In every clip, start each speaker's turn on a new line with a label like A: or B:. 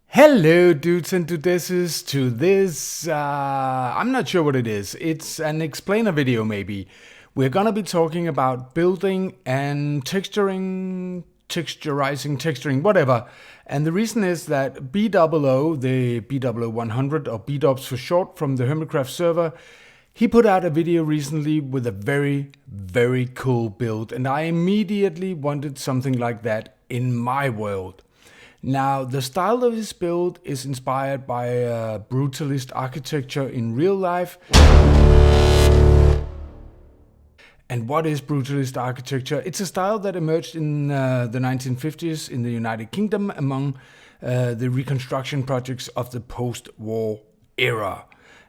A: Hello dudes and dudesses to this, I'm not sure what it is. It's an explainer video maybe. We're gonna be talking about building and texturizing, whatever. And the reason is that BdoubleO, the BdoubleO100 or BDoubs for short from the Hermitcraft server, he put out a video recently with a very, very cool build. And I immediately wanted something like that in my world. Now, the style of his build is inspired by brutalist architecture in real life. And what is brutalist architecture? It's a style that emerged in the 1950s in the United Kingdom among the reconstruction projects of the post-war era.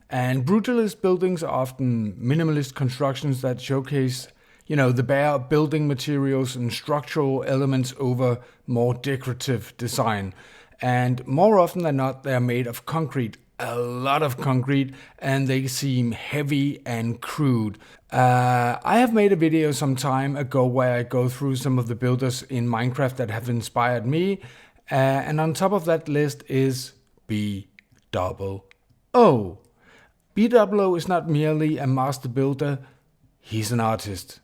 A: And brutalist buildings are often minimalist constructions that showcase the bare building materials and structural elements over more decorative design. And more often than not, they're made of concrete, a lot of concrete, and they seem heavy and crude. I have made a video some time ago where I go through some of the builders in Minecraft that have inspired me. And on top of that list is BdoubleO. BdoubleO is not merely a master builder, he's an artist.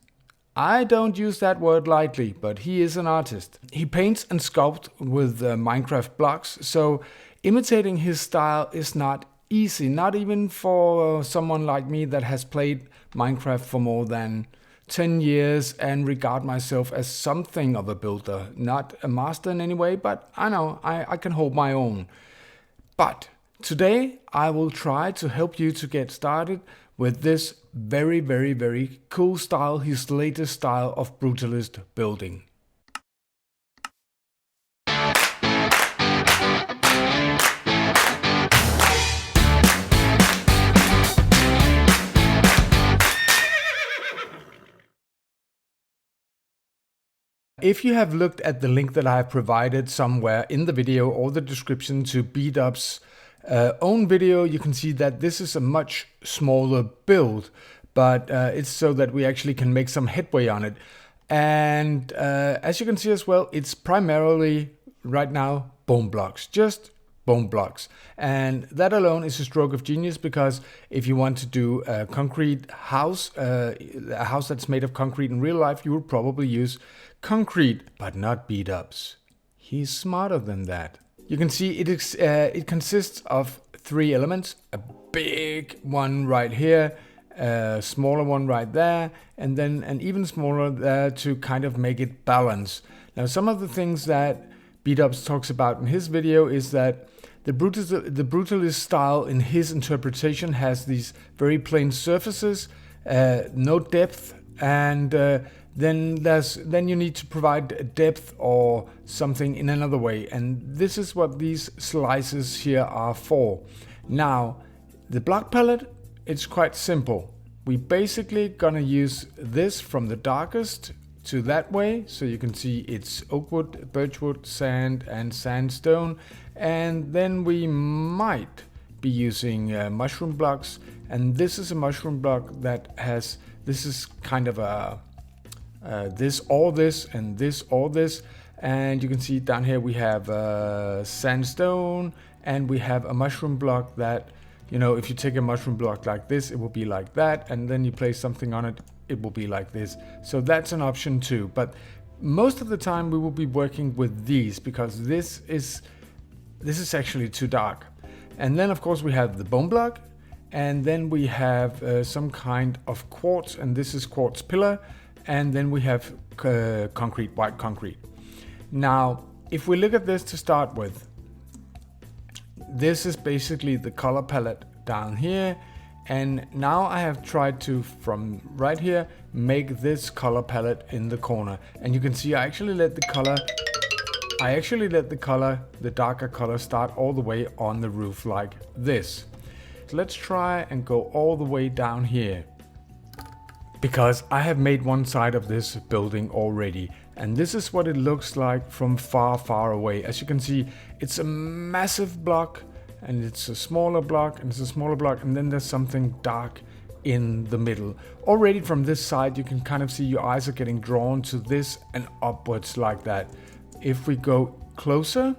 A: I don't use that word lightly, but he is an artist. He paints and sculpts with Minecraft blocks, so imitating his style is not easy, not even for someone like me that has played Minecraft for more than 10 years and regard myself as something of a builder. Not a master in any way, but I know I can hold my own. But today I will try to help you to get started with this very, very, very cool style, his latest style of brutalist building. If you have looked at the link that I have provided somewhere in the video or the description to BDoub's own video, you can see that this is a much smaller build, but it's so that we actually can make some headway on it. And as you can see as well, it's primarily right now bone blocks, just bone blocks. And that alone is a stroke of genius, because if you want to do a concrete house, a house that's made of concrete in real life, you would probably use concrete, but not Bdoub's. He's smarter than that. You can see it consists of 3 elements: a big one right here, a smaller one right there, and then an even smaller there to kind of make it balance. Now, some of the things that Bdoub's talks about in his video is that the brutalist style in his interpretation has these very plain surfaces, no depth, and then you need to provide depth or something in another way, and this is what these slices here are for. Now, the block palette, it's quite simple. We basically gonna use this from the darkest to that way, so you can see it's oak wood, birch wood, sand, and sandstone, and then we might be using mushroom blocks, and this is a mushroom block that has, this is kind of a this or this and this or this, and you can see down here we have sandstone, and we have a mushroom block that, if you take a mushroom block like this, it will be like that, and then you place something on it, it will be like this. So that's an option too, but most of the time we will be working with these, because this is actually too dark. And then of course we have the bone block, and then we have some kind of quartz, and this is quartz pillar. And then we have concrete, white concrete. Now, if we look at this to start with, this is basically the color palette down here. And now I have tried to, from right here, make this color palette in the corner. And you can see I actually let the darker color start all the way on the roof like this. So let's try and go all the way down here, because I have made one side of this building already, and this is what it looks like from far, far away. As you can see, it's a massive block, and it's a smaller block, and it's a smaller block, and then there's something dark in the middle. Already from this side, you can kind of see your eyes are getting drawn to this and upwards like that. If we go closer,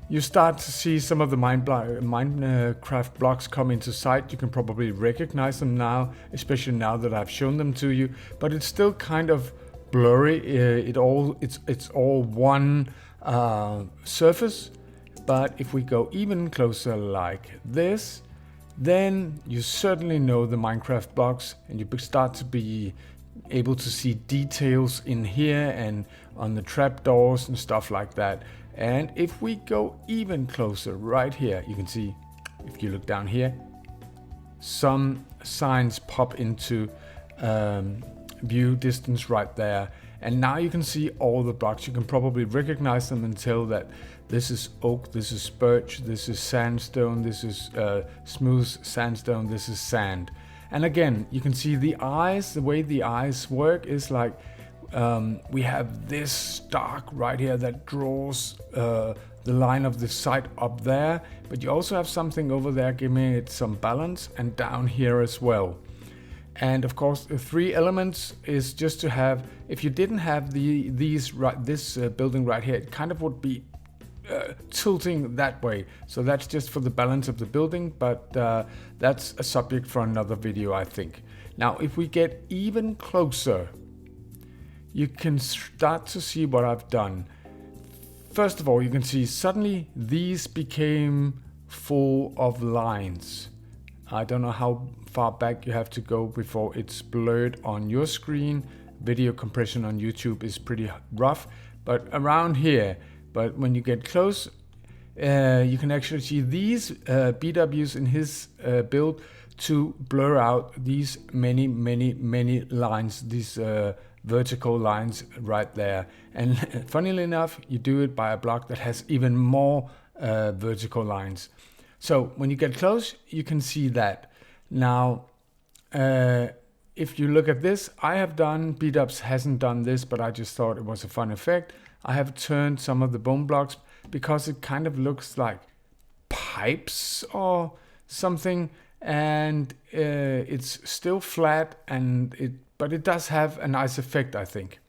A: you start to see some of the Minecraft blocks come into sight. You can probably recognize them now, especially now that I've shown them to you, but it's still kind of blurry. It's all one surface. But if we go even closer like this, then you certainly know the Minecraft blocks, and you start to be able to see details in here and on the trapdoors and stuff like that. And if we go even closer right here, you can see, if you look down here, some signs pop into view distance right there. And now you can see all the blocks. You can probably recognize them and tell that this is oak, this is birch, this is sandstone, this is smooth sandstone, this is sand. And again, you can see the eyes, the way the eyes work is like, we have this dark right here that draws the line of the sight up there, but you also have something over there giving it some balance, and down here as well. And of course, the three elements is just to have, if you didn't have this building right here, it kind of would be tilting that way. So that's just for the balance of the building, but that's a subject for another video, I think. Now, if we get even closer, you can start to see what I've done. First of all, you can see suddenly these became full of lines. I don't know how far back you have to go before it's blurred on your screen. Video compression on YouTube is pretty rough, but around here. But when you get close, you can actually see these BWs in his build to blur out these many lines, these vertical lines right there. And funnily enough, you do it by a block that has even more vertical lines. So when you get close, you can see that. Now, if you look at this, I have done, BDubs hasn't done this, but I just thought it was a fun effect. I have turned some of the bone blocks because it kind of looks like pipes or something, and it's still flat, but it does have a nice effect, I think.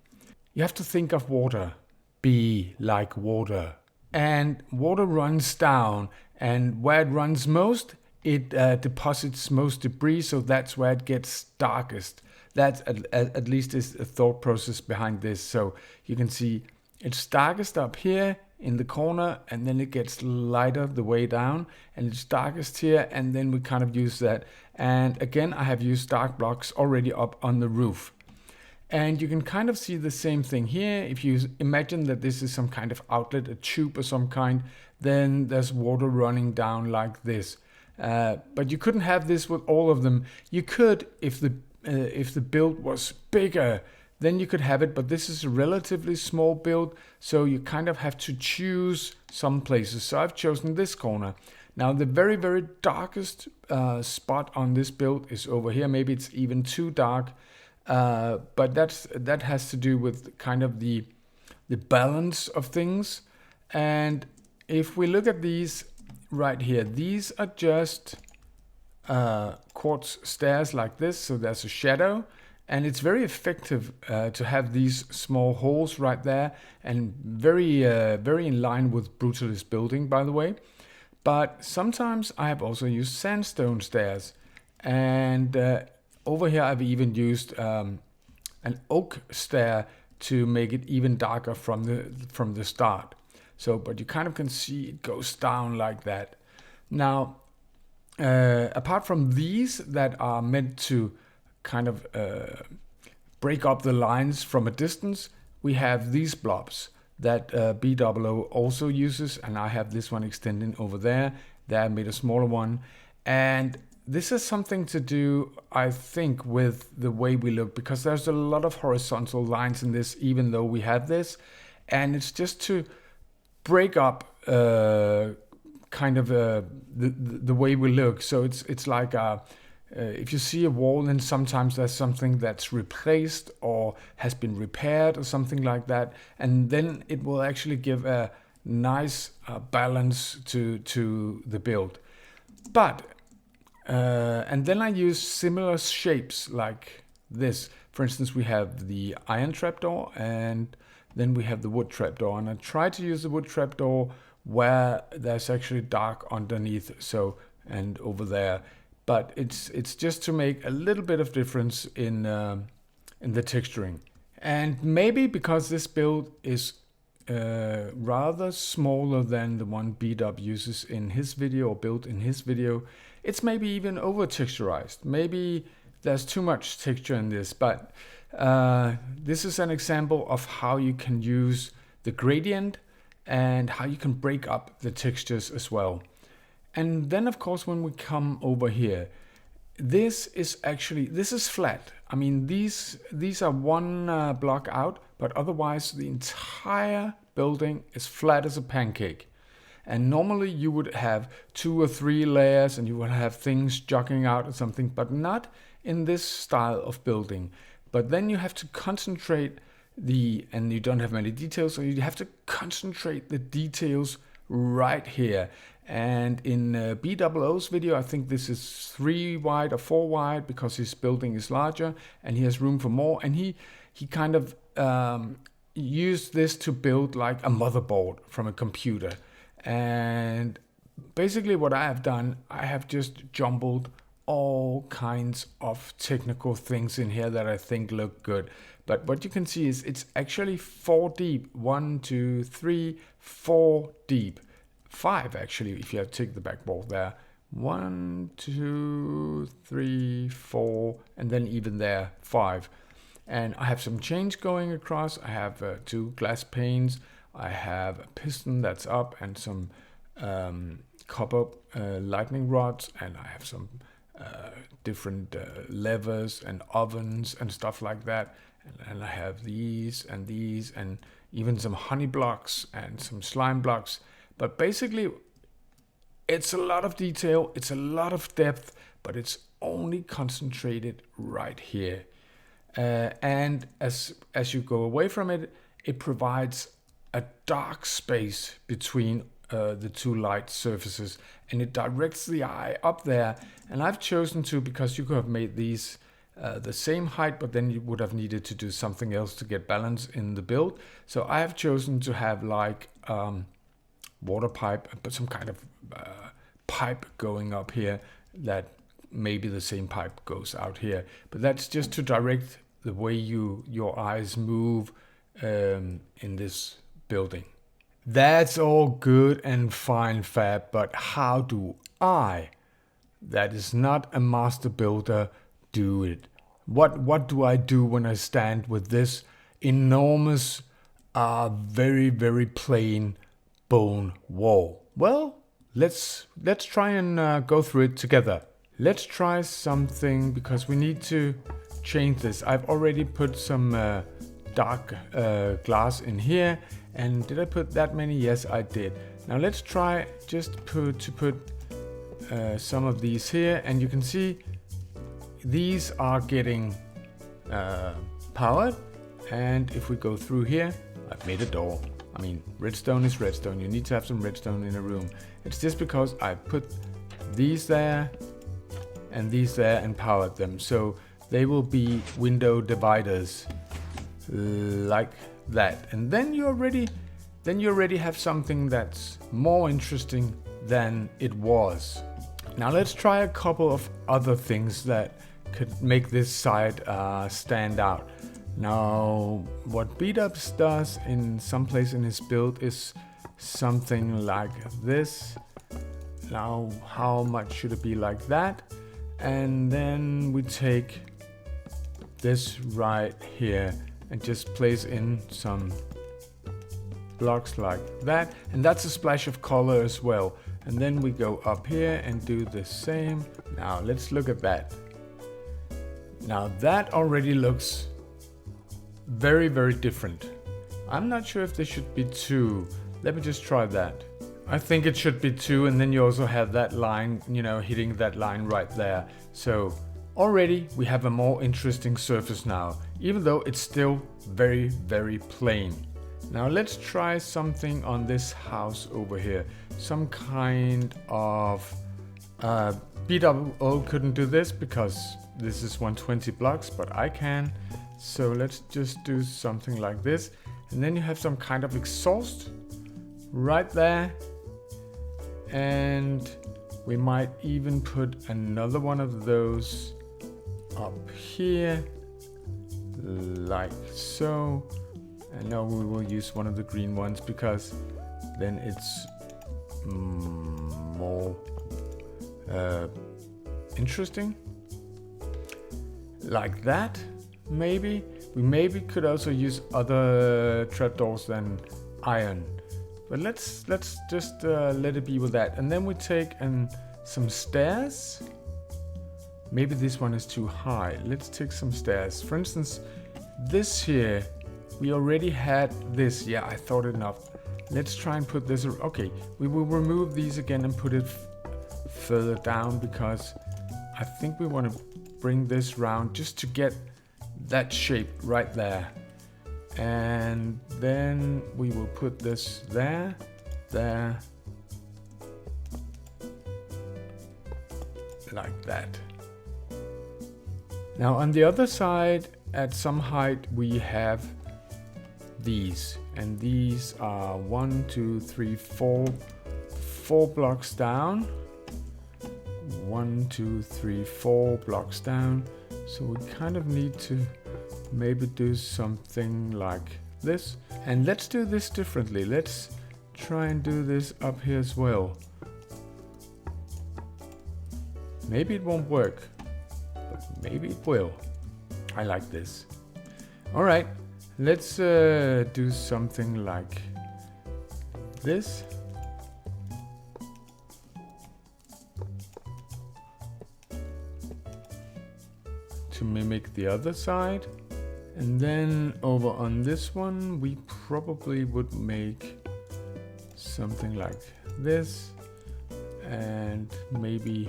A: You have to think of water. Be like water. And water runs down, and where it runs most, it deposits most debris, so that's where it gets darkest. That at least is the thought process behind this. So you can see it's darkest up here in the corner, and then it gets lighter the way down, and it's darkest here, and then we kind of use that. And again, I have used dark blocks already up on the roof. And you can kind of see the same thing here. If you imagine that this is some kind of outlet, a tube or some kind, then there's water running down like this. But you couldn't have this with all of them. You could if the build was bigger, then you could have it, but this is a relatively small build, so you kind of have to choose some places. So I've chosen this corner. Now the very darkest spot on this build is over here. Maybe it's even too dark, but that has to do with kind of the balance of things. And if we look at these right here, these are just quartz stairs like this, so there's a shadow. And it's very effective to have these small holes right there, and very in line with Brutalist building, by the way. But sometimes I have also used sandstone stairs, and over here I've even used an oak stair to make it even darker from the start. So, but you kind of can see it goes down like that. Now, apart from these that are meant to kind of break up the lines from a distance, we have these blobs that BdoubleO also uses, and I have this one extending over there. There I made a smaller one, and this is something to do, I think, with the way we look, because there's a lot of horizontal lines in this, even though we have this, and it's just to break up kind of the way we look. So it's like if you see a wall, then sometimes there's something that's replaced or has been repaired or something like that, and then it will actually give a nice balance to the build. But and then I use similar shapes like this. For instance, we have the iron trapdoor and then we have the wood trapdoor, and I try to use the wood trapdoor where there's actually dark underneath, so, and over there. But it's just to make a little bit of difference in the texturing. And maybe because this build is rather smaller than the one BDub uses in his video, or built in his video, it's maybe even over texturized. Maybe there's too much texture in this, but this is an example of how you can use the gradient and how you can break up the textures as well. And then of course, when we come over here, this is flat. I mean, these are one block out, but otherwise the entire building is flat as a pancake. And normally you would have 2 or 3 layers and you would have things jugging out or something, but not in this style of building. But then you have to concentrate and you don't have many details, so you have to concentrate the details right here. And in BdoubleO's video, I think this is 3 wide or 4 wide because his building is larger and he has room for more. And he kind of used this to build like a motherboard from a computer. And basically what I have done, I have just jumbled all kinds of technical things in here that I think look good. But what you can see is it's actually 4 deep. 1, 2, 3, 4 deep. 5 actually, if you have to take the backboard there. 1, 2, 3, 4, and then even there 5. And I have some chains going across. I have 2 glass panes. I have a piston that's up and some copper lightning rods, and I have some different levers and ovens and stuff like that. And I have these and even some honey blocks and some slime blocks. But basically, it's a lot of detail, it's a lot of depth, but it's only concentrated right here. And as you go away from it, it provides a dark space between the 2 light surfaces, and it directs the eye up there. And I've chosen to, because you could have made these the same height, but then you would have needed to do something else to get balance in the build. So I have chosen to have like water pipe, but some kind of pipe going up here, that maybe the same pipe goes out here. But that's just to direct the way your eyes move in this building. That's all good and fine, Fab, but how do I, that is not a master builder, do it? What do I do when I stand with this enormous, very, very plain bone wall? Well, let's try and go through it together. Let's try something, because we need to change this. I've already put some dark glass in here, and did I put that many? Yes, I did. Now let's try just to put some of these here, and you can see these are getting powered. And if we go through here, I've made a door. I mean, redstone is redstone. You need to have some redstone in a room. It's just because I put these there and these there and powered them. So they will be window dividers like that. And then you already have something that's more interesting than it was. Now let's try a couple of other things that could make this side stand out. Now, what BDubs does in some place in his build is something like this. Now, how much should it be like that? And then we take this right here and just place in some blocks like that. And that's a splash of color as well. And then we go up here and do the same. Now, let's look at that. Now, that already looks very, very different. I'm not sure if there should be 2. Let me just try that. I think it should be 2, and then you also have that line, you know, hitting that line right there. So already we have a more interesting surface now, even though it's still very, very plain. Now let's try something on this house over here. Some kind of BdoubleO couldn't do this because this is 120 blocks, but I can. So let's just do something like this. And then you have some kind of exhaust right there. And we might even put another one of those up here, like so. And now we will use one of the green ones because then it's more interesting. Like that, maybe. We maybe could also use other trapdoors than iron. But let's just let it be with that. And then we take some stairs. Maybe this one is too high. Let's take some stairs. For instance, this here, we already had this. Yeah, I thought enough. Let's try and put this. Okay, we will remove these again and put it further down because I think we want to bring this round just to get that shape right there. And then we will put this there, there, like that. Now on the other side, at some height, we have these. And these are 1, 2, 3, 4 blocks down. 1, 2, 3, 4 blocks down. So we kind of need to maybe do something like this. And let's do this differently. Let's try and do this up here as well. Maybe it won't work, but maybe it will. I like this. All right, let's do something like this. To mimic the other side. And then over on this one, we probably would make something like this. And maybe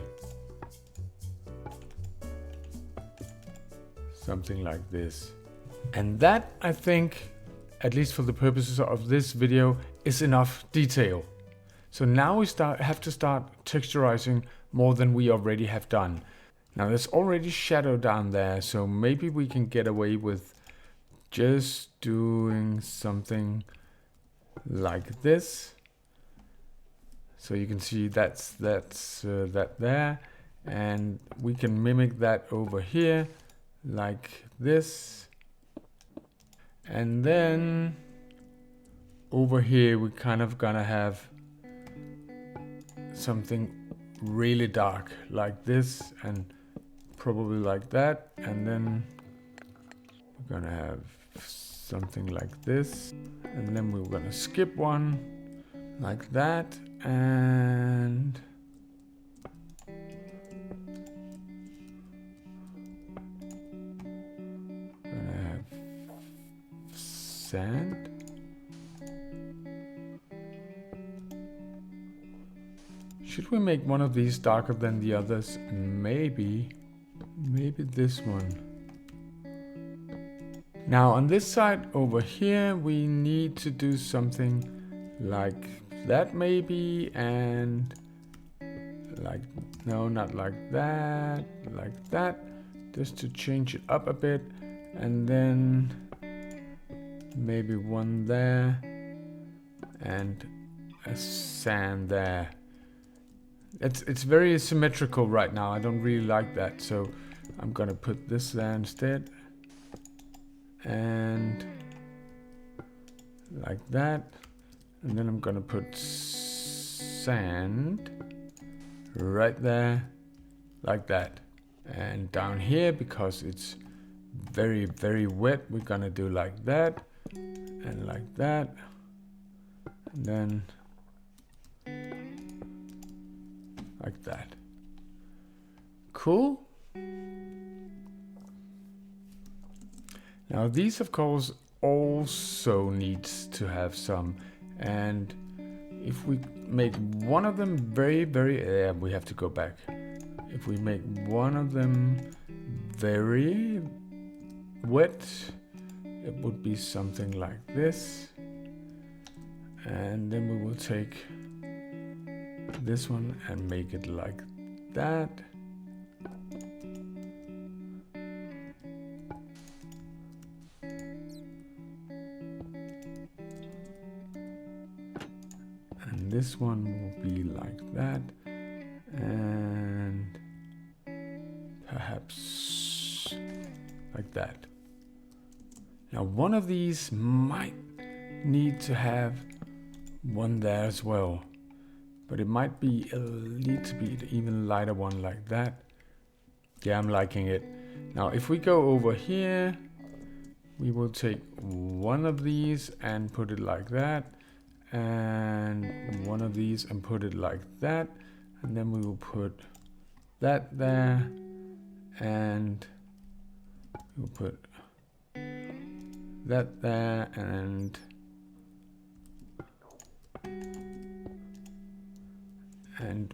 A: something like this. And that, I think, at least for the purposes of this video, is enough detail. So now we have to start texturizing more than we already have done. Now there's already shadow down there, so maybe we can get away with just doing something like this. So you can see that's that there, and we can mimic that over here like this. And then over here we're kind of gonna have something really dark like this, and probably like that. And then we're gonna have something like this, and then we're gonna skip one like that, and gonna have sand. Should we make one of these darker than the others? Maybe this one. Now on this side over here, we need to do something like that maybe, and like, no, not like that, just to change it up a bit. And then maybe one there and a sand there. It's very symmetrical right now. I don't really like that, so I'm gonna put this there instead, and like that. And then I'm gonna put sand right there, like that. And down here, because it's very, very wet, we're gonna do like that and like that, and then like that. Cool. Now these, of course, also needs to have some, and if we make one of them very, very, we have to go back. If we make one of them very wet, it would be something like this. And then we will take this one and make it like that. And this one will be like that. And perhaps like that. Now one of these might need to have one there as well. But it might be need to be an even lighter one like that. Yeah, I'm liking it. Now if we go over here, we will take one of these and put it like that. And one of these and put it like that. And then we will put that there. And we'll put that there. And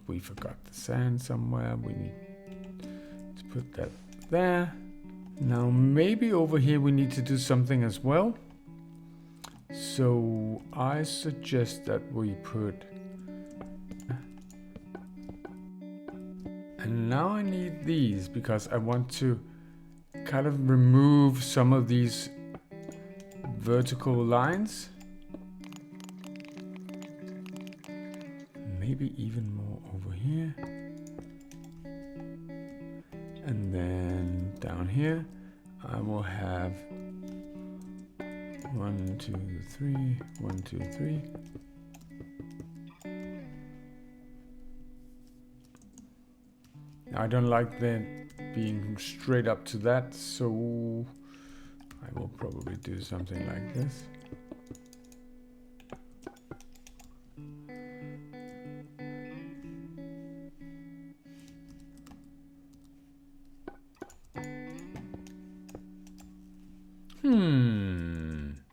A: we forgot the sand somewhere. We need to put that there. Now maybe over here we need to do something as well. So I suggest that we put... And now I need these because I want to kind of remove some of these vertical lines. Maybe even more over here. And then down here I will have 1, 2, 3, 1, 2, 3. I don't like them being straight up to that, so I will probably do something like this.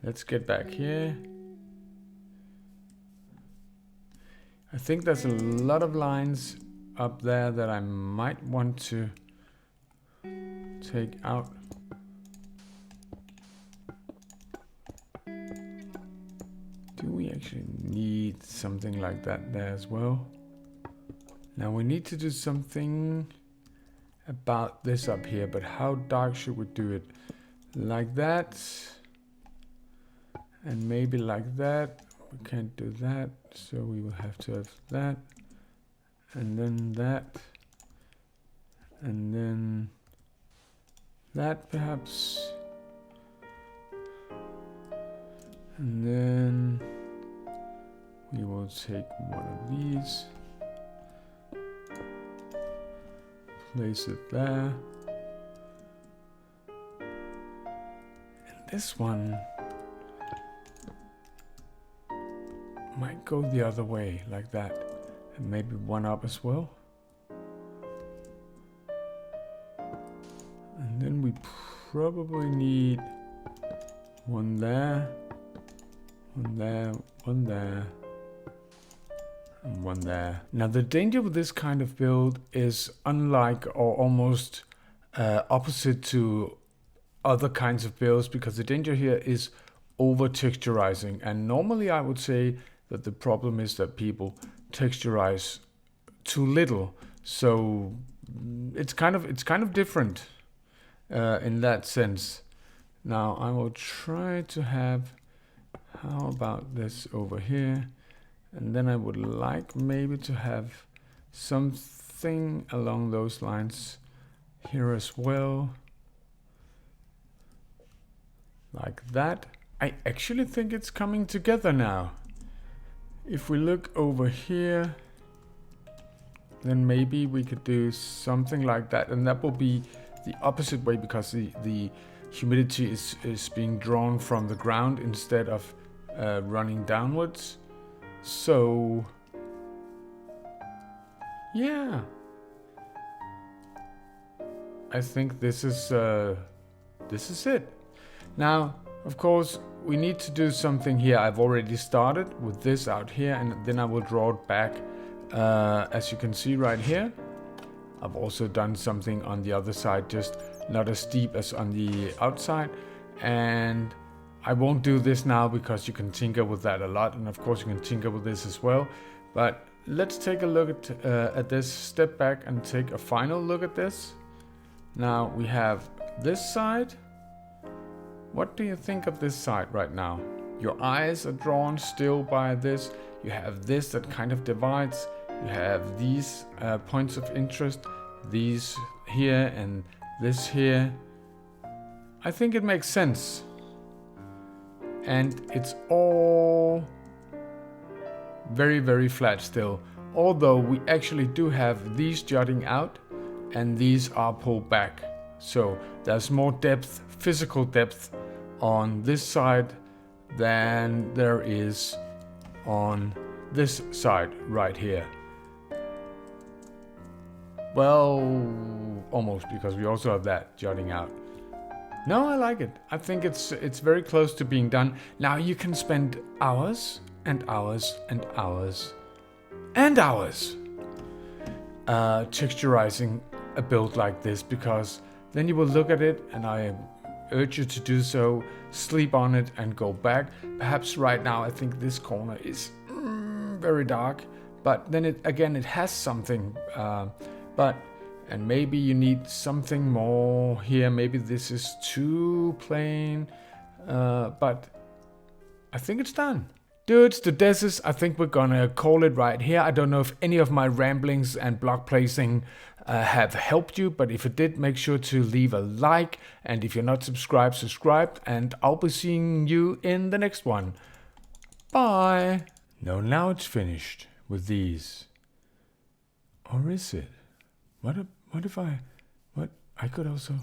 A: Let's get back here. I think there's a lot of lines up there that I might want to take out. Do we actually need something like that there as well? Now we need to do something about this up here, but how dark should we do it? Like that. And maybe like that. We can't do that, so we will have to have that. And then that. And then that perhaps. And then we will take one of these. Place it there. And this one might go the other way, like that. And maybe one up as well. And then we probably need one there, one there, one there, and one there. Now the danger with this kind of build is unlike or almost opposite to other kinds of builds, because the danger here is over texturizing. And normally I would say that the problem is that people texturize too little. So it's kind of different in that sense. Now I will try to have, how about this over here? And then I would like maybe to have something along those lines here as well. Like that. I actually think it's coming together now. If we look over here, then maybe we could do something like that. And that will be the opposite way, because the humidity is being drawn from the ground instead of running downwards. So yeah, I think this is it. Now, of course, we need to do something here. I've already started with this out here, and then I will draw it back. As you can see right here, I've also done something on the other side, just not as steep as on the outside. And I won't do this now because you can tinker with that a lot, and of course you can tinker with this as well. But let's take a look at this, step back and take a final look at this. Now we have this side. What do you think of this side right now? Your eyes are drawn still by this. You have this that kind of divides. You have these points of interest, these here and this here. I think it makes sense. And it's all very, very flat still. Although we actually do have these jutting out and these are pulled back. So there's more depth, physical depth on this side than there is on this side right here. Well, almost, because we also have that jutting out. No, I like it. I think it's very close to being done. Now you can spend hours and hours and hours and hours texturizing a build like this, because then you will look at it, and I urge you to do so, sleep on it and go back. Perhaps right now I think this corner is very dark, but then it has something, and maybe you need something more here. Maybe this is too plain, but I think it's done. Dudes, to deses, I think we're gonna call it right here. I don't know if any of my ramblings and block placing have helped you, but if it did, make sure to leave a like, and if you're not subscribed, subscribe, and I'll be seeing you in the next one. Bye. No, now it's finished with these. Or is it? What if I could also...